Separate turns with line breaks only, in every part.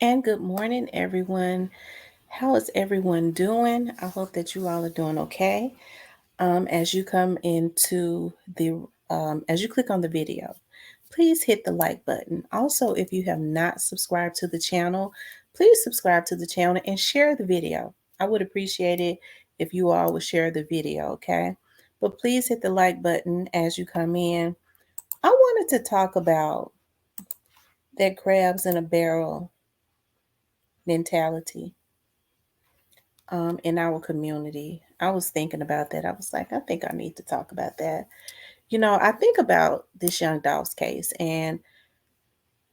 And good morning, everyone. How is everyone doing? I hope that you all are doing okay. As you come into as you click on the video, please hit the like button. Also, if you have not subscribed to the channel, please subscribe to the channel and share the video. I would appreciate it if you all would share the video, okay? But please hit the like button as you come in. I wanted to talk about that crabs in a barrel mentality in our community. I was thinking about that. I was like, I think I need to talk about that. I think about this young Dolph's case, and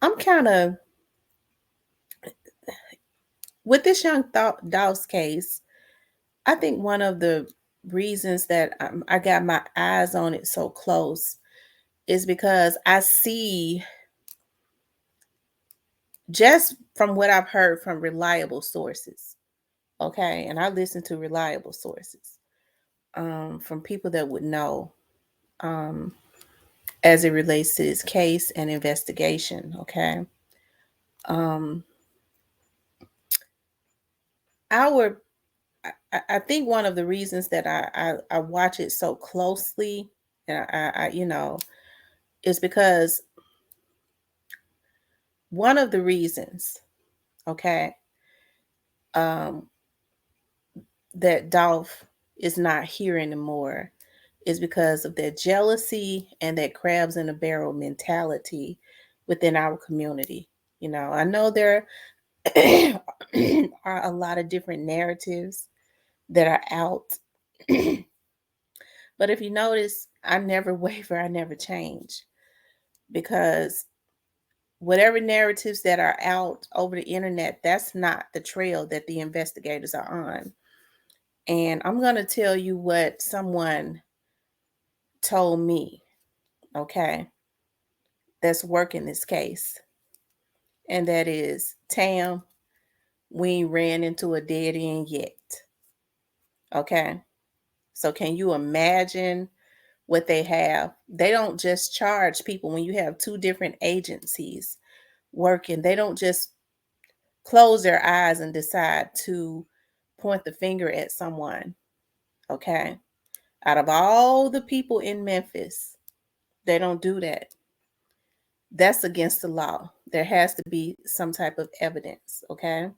I'm kind of with this young Dolph's case. I think one of the reasons that I got my eyes on it so close is because I see, just from what I've heard from reliable sources, okay, and I listen to reliable sources from people that would know. Um, as it relates to this case and investigation. Okay. Um, our, I think one of the reasons that I watch it so closely, and is because one of the reasons, okay, um, that Dolph is not here anymore is because of that jealousy and that crabs in a barrel mentality within our community. I know there are a lot of different narratives that are out. But if you notice, I never waver, I never change, because whatever narratives that are out over the internet, that's not the trail that the investigators are on. And I'm going to tell you what someone told me, okay, that's working this case. And that is, Tam, we ain't ran into a dead end yet. Okay. So can you imagine what they have? They don't just charge people when you have two different agencies working. They don't just close their eyes and decide to point the finger at someone. Okay. Out of all the people in Memphis, they don't do that. That's against the law. There has to be some type of evidence. Okay.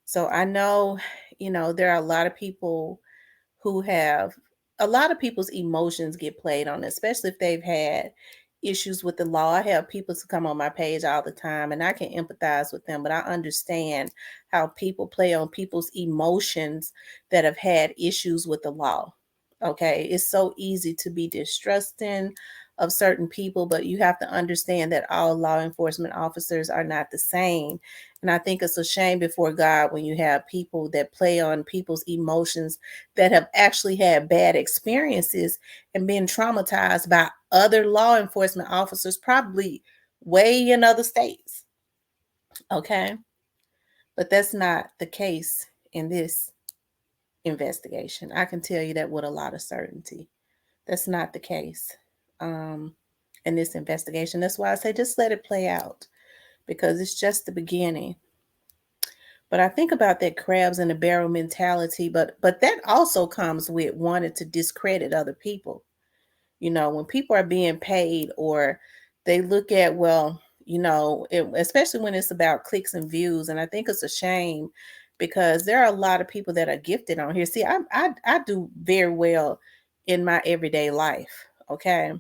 So I know, there are a lot of people who have a lot of people's emotions get played on, especially if they've had issues with the law. I have people to come on my page all the time, and I can empathize with them, but I understand how people play on people's emotions that have had issues with the law. Okay, it's so easy to be distrusting of certain people, but you have to understand that all law enforcement officers are not the same. And I think it's a shame before God when you have people that play on people's emotions that have actually had bad experiences and been traumatized by other law enforcement officers, probably way in other states. Okay. But that's not the case in this investigation. I can tell you that with a lot of certainty. That's not the case um, in this investigation. That's why I say just let it play out, because it's just the beginning. But I think about that crabs in the barrel mentality, but that also comes with wanting to discredit other people. When people are being paid, or they look at, well, especially when it's about clicks and views. And I think it's a shame, because there are a lot of people that are gifted on here. See, I do very well in my everyday life, okay?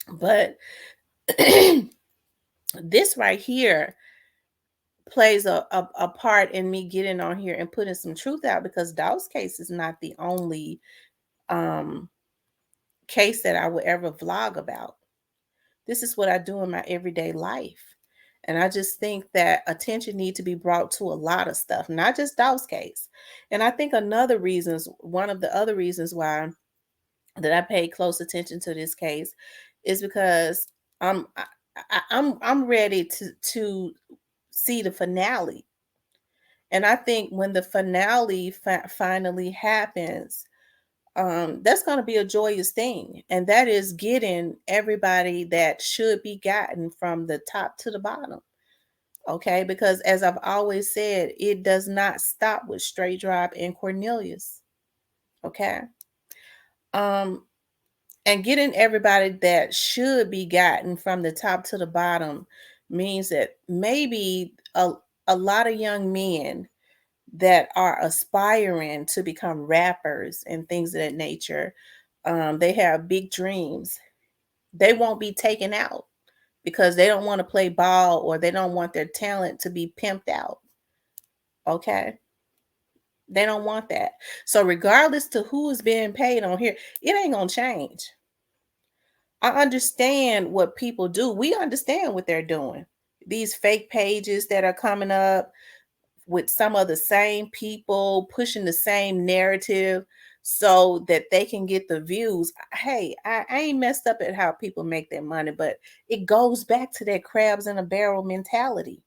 But this right here plays a part in me getting on here and putting some truth out, because Daw's case is not the only um, case that I would ever vlog about. This is what I do in my everyday life. And I just think that attention needs to be brought to a lot of stuff, not just Daw's case. And I think one of the other reasons why that I paid close attention to this case is because I'm ready to see the finale. And I think when the finale finally happens, that's going to be a joyous thing. And that is getting everybody that should be gotten from the top to the bottom. Okay, because as I've always said, it does not stop with Straight Drop and Cornelius. Okay. Um, and getting everybody that should be gotten from the top to the bottom means that maybe a lot of young men that are aspiring to become rappers and things of that nature, they have big dreams. They won't be taken out because they don't want to play ball or they don't want their talent to be pimped out. Okay. They don't want that. So regardless to who is being paid on here, it ain't gonna change. I understand what people do. We understand what they're doing. These fake pages that are coming up with some of the same people pushing the same narrative so that they can get the views. Hey, I ain't messed up at how people make their money, but it goes back to that crabs in a barrel mentality.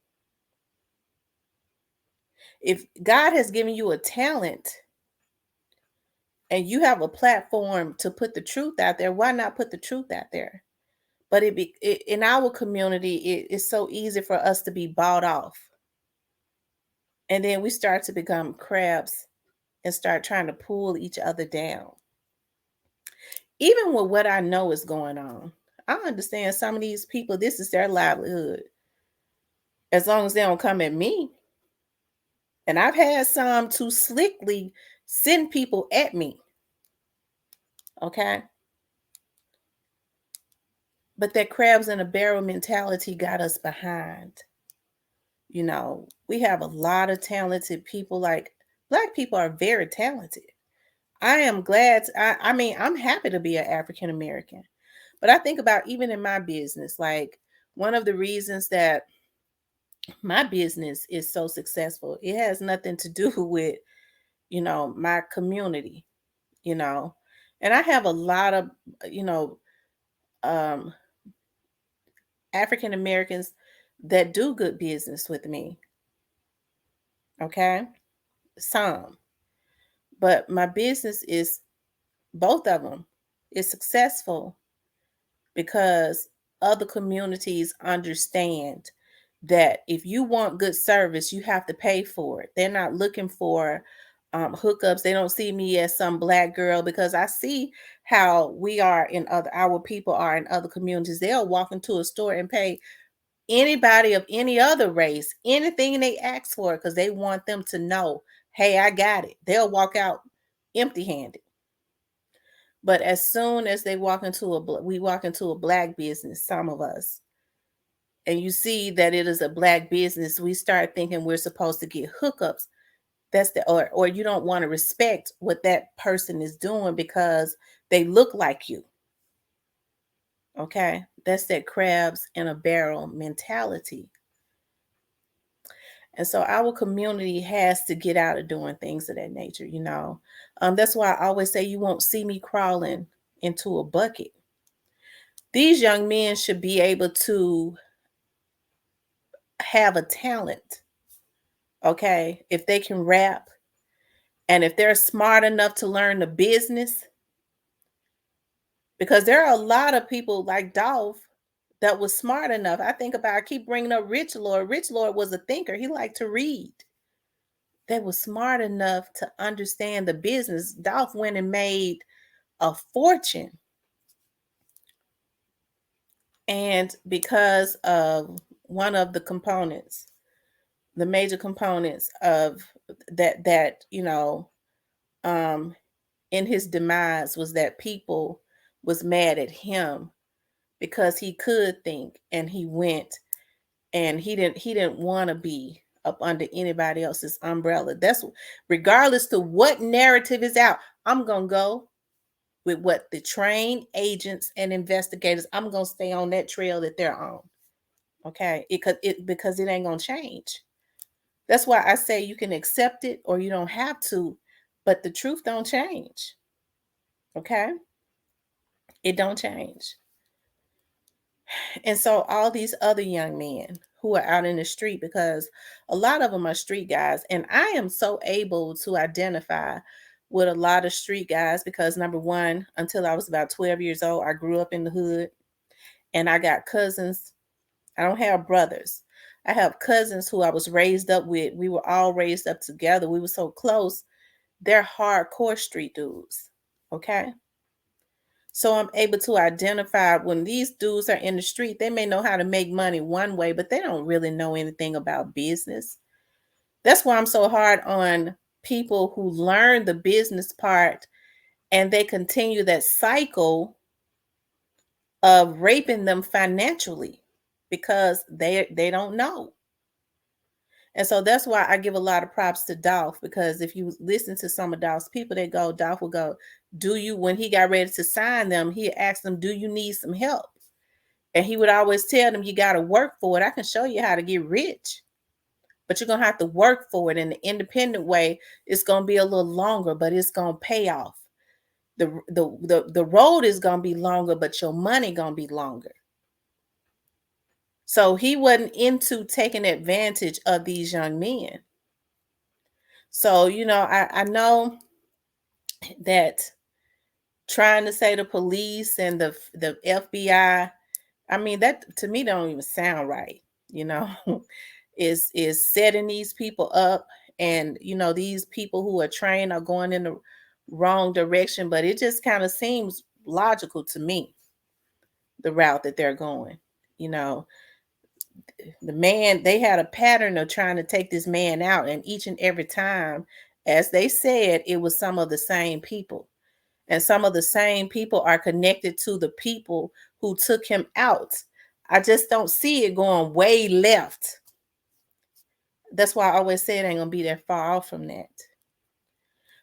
If God has given you a talent and you have a platform to put the truth out there, why not put the truth out there? But in our community, it's so easy for us to be bought off. And then we start to become crabs and start trying to pull each other down. Even with what I know is going on, I understand some of these people, this is their livelihood. As long as they don't come at me. And I've had some to slickly send people at me. Okay. But that crabs in a barrel mentality got us behind. You know, we have a lot of talented people. Like Black people are very talented. I am glad. I mean, I'm happy to be an African American. But I think about even in my business, like one of the reasons that my business is so successful, it has nothing to do with, my community, you know. And I have a lot of, you know, um, African Americans that do good business with me. Okay. Some. But my business is both of them is successful because other communities understand that if you want good service, you have to pay for it. They're not looking for hookups. They don't see me as some Black girl because I see how we are in other, our people are in other communities. They'll walk into a store and pay anybody of any other race anything they ask for because they want them to know, hey, I got it. They'll walk out empty handed. But as soon as we walk into a Black business, some of us, and you see that it is a Black business, we start thinking we're supposed to get hookups. That's the or you don't want to respect what that person is doing because they look like you. Okay, that's that crabs in a barrel mentality. And so our community has to get out of doing things of that nature, you know. That's why I always say you won't see me crawling into a bucket. These young men should be able to have a talent, okay? If they can rap and if they're smart enough to learn the business, because there are a lot of people like Dolph that was smart enough. I keep bringing up Rich Lord. Rich Lord was a thinker. He liked to read. They were smart enough to understand the business. Dolph went and made a fortune. And because of one of the components, the major components of that, um, in his demise was that people was mad at him because he could think and he went and he didn't want to be up under anybody else's umbrella. That's regardless to what narrative is out. I'm gonna go with what the trained agents and investigators. I'm gonna stay on that trail that they're on. Okay, because it ain't gonna change. That's why I say you can accept it or you don't have to, but the truth don't change. Okay, it don't change. And so all these other young men who are out in the street, because a lot of them are street guys, and I am so able to identify with a lot of street guys because number one, until I was about 12 years old, I grew up in the hood and I got cousins. I don't have brothers. I have cousins who I was raised up with. We were all raised up together. We were so close. They're hardcore street dudes. Okay. So I'm able to identify when these dudes are in the street, they may know how to make money one way, but they don't really know anything about business. That's why I'm so hard on people who learn the business part and they continue that cycle of raping them financially because they don't know. And so that's why I give a lot of props to Dolph, because if you listen to some of Dolph's people, Dolph will go, do you, when he got ready to sign them, he asked them, do you need some help? And he would always tell them, you got to work for it. I can show you how to get rich, but you're going to have to work for it. In the independent way, it's going to be a little longer, but it's going to pay off. The road is going to be longer, but your money going to be longer. So he wasn't into taking advantage of these young men. So, I know that trying to say the police and the FBI, I mean, that to me don't even sound right, you know, is setting these people up, and these people who are trained are going in the wrong direction, but it just kind of seems logical to me, the route that they're going. You know, the man, they had a pattern of trying to take this man out, and each and every time, as they said, it was some of the same people. And some of the same people are connected to the people who took him out. I just don't see it going way left. That's why I always say it ain't gonna be that far off from that.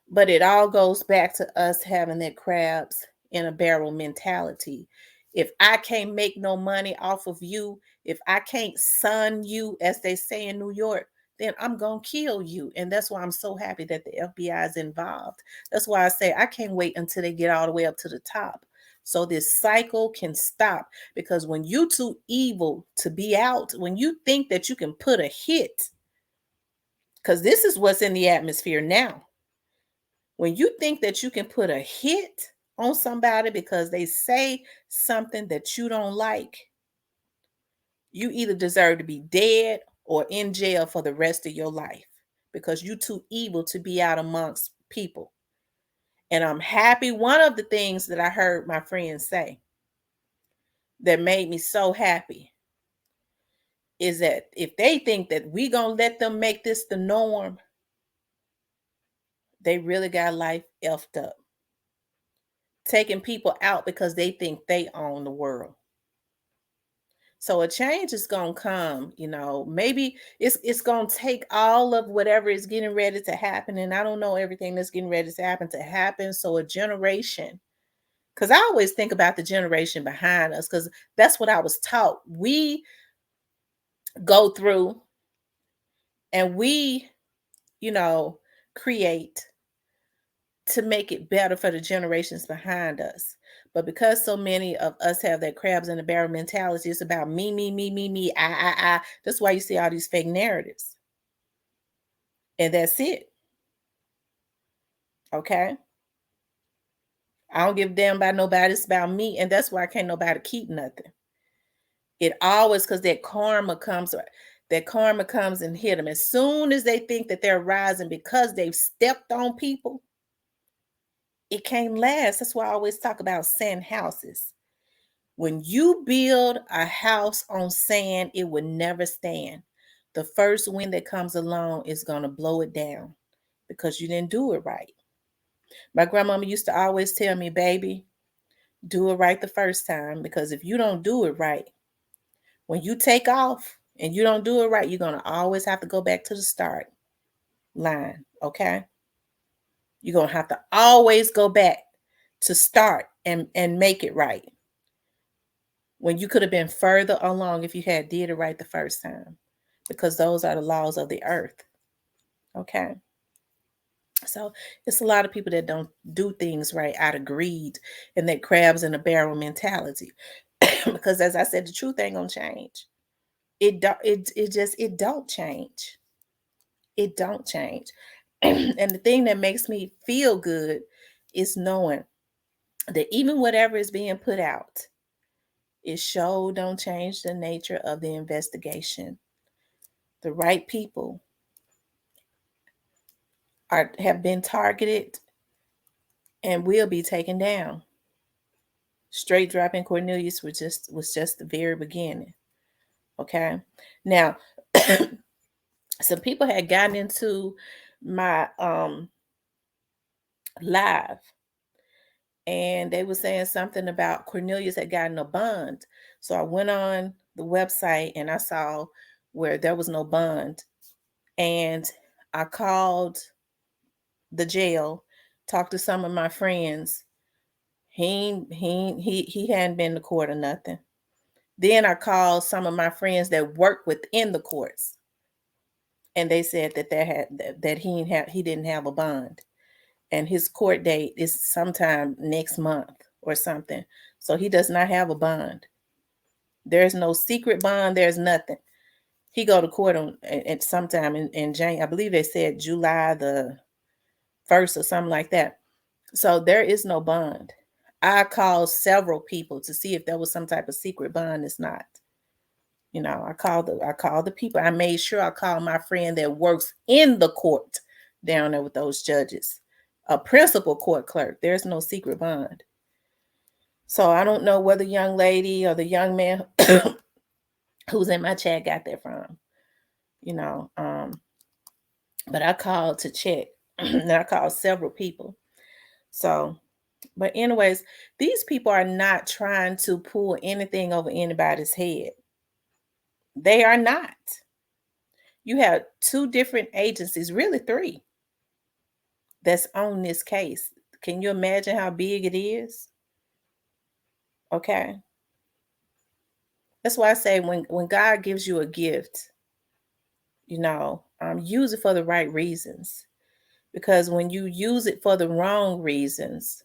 But it all goes back to us having that crabs in a barrel mentality. If I can't make no money off of you, if I can't sun you, as they say in New York, then I'm going to kill you. And that's why I'm so happy that the FBI is involved. That's why I say I can't wait until they get all the way up to the top, so this cycle can stop. Because when you too evil to be out, when you think that you can put a hit, because this is what's in the atmosphere now. When you think that you can put a hit on somebody because they say something that you don't like, you either deserve to be dead or in jail for the rest of your life, because you're too evil to be out amongst people. And I'm happy. One of the things that I heard my friends say that made me so happy is that if they think that we gonna let them make this the norm, they really got life effed up. Taking people out because they think they own the world. So a change is gonna come, maybe it's gonna take all of whatever is getting ready to happen. And I don't know everything that's getting ready to happen. So a generation, because I always think about the generation behind us, because that's what I was taught. We go through and we, create to make it better for the generations behind us. But because so many of us have that crabs in the barrel mentality, it's about me, me, me, me, me, I. That's why you see all these fake narratives. And that's it. Okay. I don't give a damn about nobody. It's about me. And that's why can't nobody keep nothing. It always, because that karma comes and hit them. As soon as they think that they're rising because they've stepped on people, it can't last. That's why I always talk about sand houses. When you build a house on sand, it will never stand. The first wind that comes along is going to blow it down because you didn't do it right. My grandmama used to always tell me, baby, do it right the first time, because if you don't do it right, when you take off and you don't do it right, you're going to always have to go back to the start line, okay? You're going to have to always go back to start and make it right, when you could have been further along if you had did it right the first time, because those are the laws of the earth. Okay. So it's a lot of people that don't do things right out of greed and that crabs in a barrel mentality. Because as I said, the truth ain't gonna change. It don't change. It don't change. And the thing that makes me feel good is knowing that even whatever is being put out, it sure don't change the nature of the investigation. The right people have been targeted and will be taken down. Straight dropping Cornelius was just the very beginning. Okay. Now, some people had gotten into my live, and they were saying something about Cornelius had gotten a bond. So I went on the website and I saw where there was no bond. And I called the jail, talked to some of my friends. He hadn't been to court or nothing. Then I called some of my friends that work within the courts, and they said that he didn't have a bond, and his court date is sometime next month or something. So he does not have a bond. There's no secret bond. There's nothing. He go to court on at sometime in January. I believe they said July the 1st or something like that. So there is no bond. I called several people to see if there was some type of secret bond. It's not. I called the people. I made sure I called my friend that works in the court down there with those judges, a principal court clerk. There's no secret bond. So I don't know where the young lady or the young man who's in my chat got that from. But I called to check. And I called several people. So, but anyways, these people are not trying to pull anything over anybody's head. They are not. You have two different agencies, really three, that's on this case. Can you imagine how big it is? Okay. That's why I say when God gives you a gift, use it for the right reasons. Because when you use it for the wrong reasons,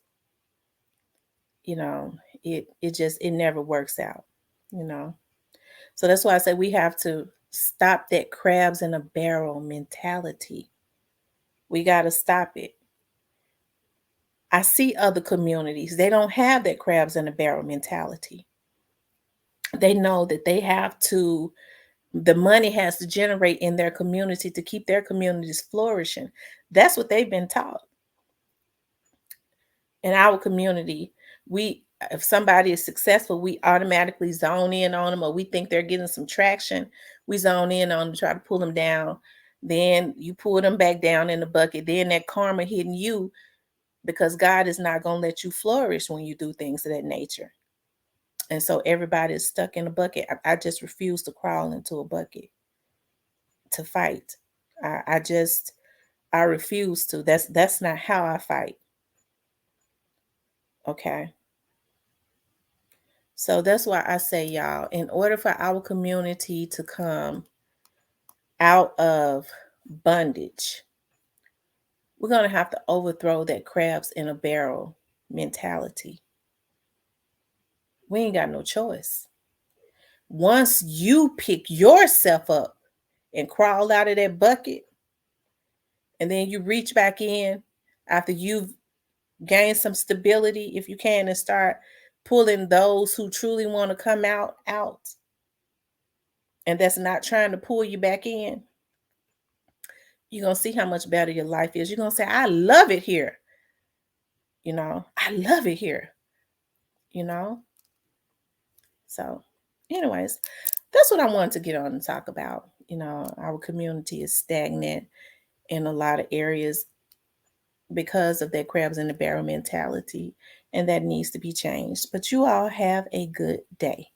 it never works out, you know. So that's why I say we have to stop that crabs in a barrel mentality. We got to stop it. I see other communities, they don't have that crabs in a barrel mentality. They know that the money has to generate in their community to keep their communities flourishing. That's what they've been taught. In our community, if somebody is successful, we automatically zone in on them, or we think they're getting some traction. We zone in on them, try to pull them down. Then you pull them back down in the bucket. Then that karma hitting you, because God is not going to let you flourish when you do things of that nature. And so everybody is stuck in a bucket. I just refuse to crawl into a bucket to fight. I refuse to. That's not how I fight. Okay. So that's why I say, y'all, in order for our community to come out of bondage, we're going to have to overthrow that crabs in a barrel mentality. We ain't got no choice. Once you pick yourself up and crawl out of that bucket, and then you reach back in after you've gained some stability, if you can, and start pulling those who truly want to come out, and that's not trying to pull you back in, you're going to see how much better your life is. You're going to say, I love it here. I love it here. So, anyways, that's what I wanted to get on and talk about. Our community is stagnant in a lot of areas because of that crabs in the barrel mentality, and that needs to be changed. But you all have a good day.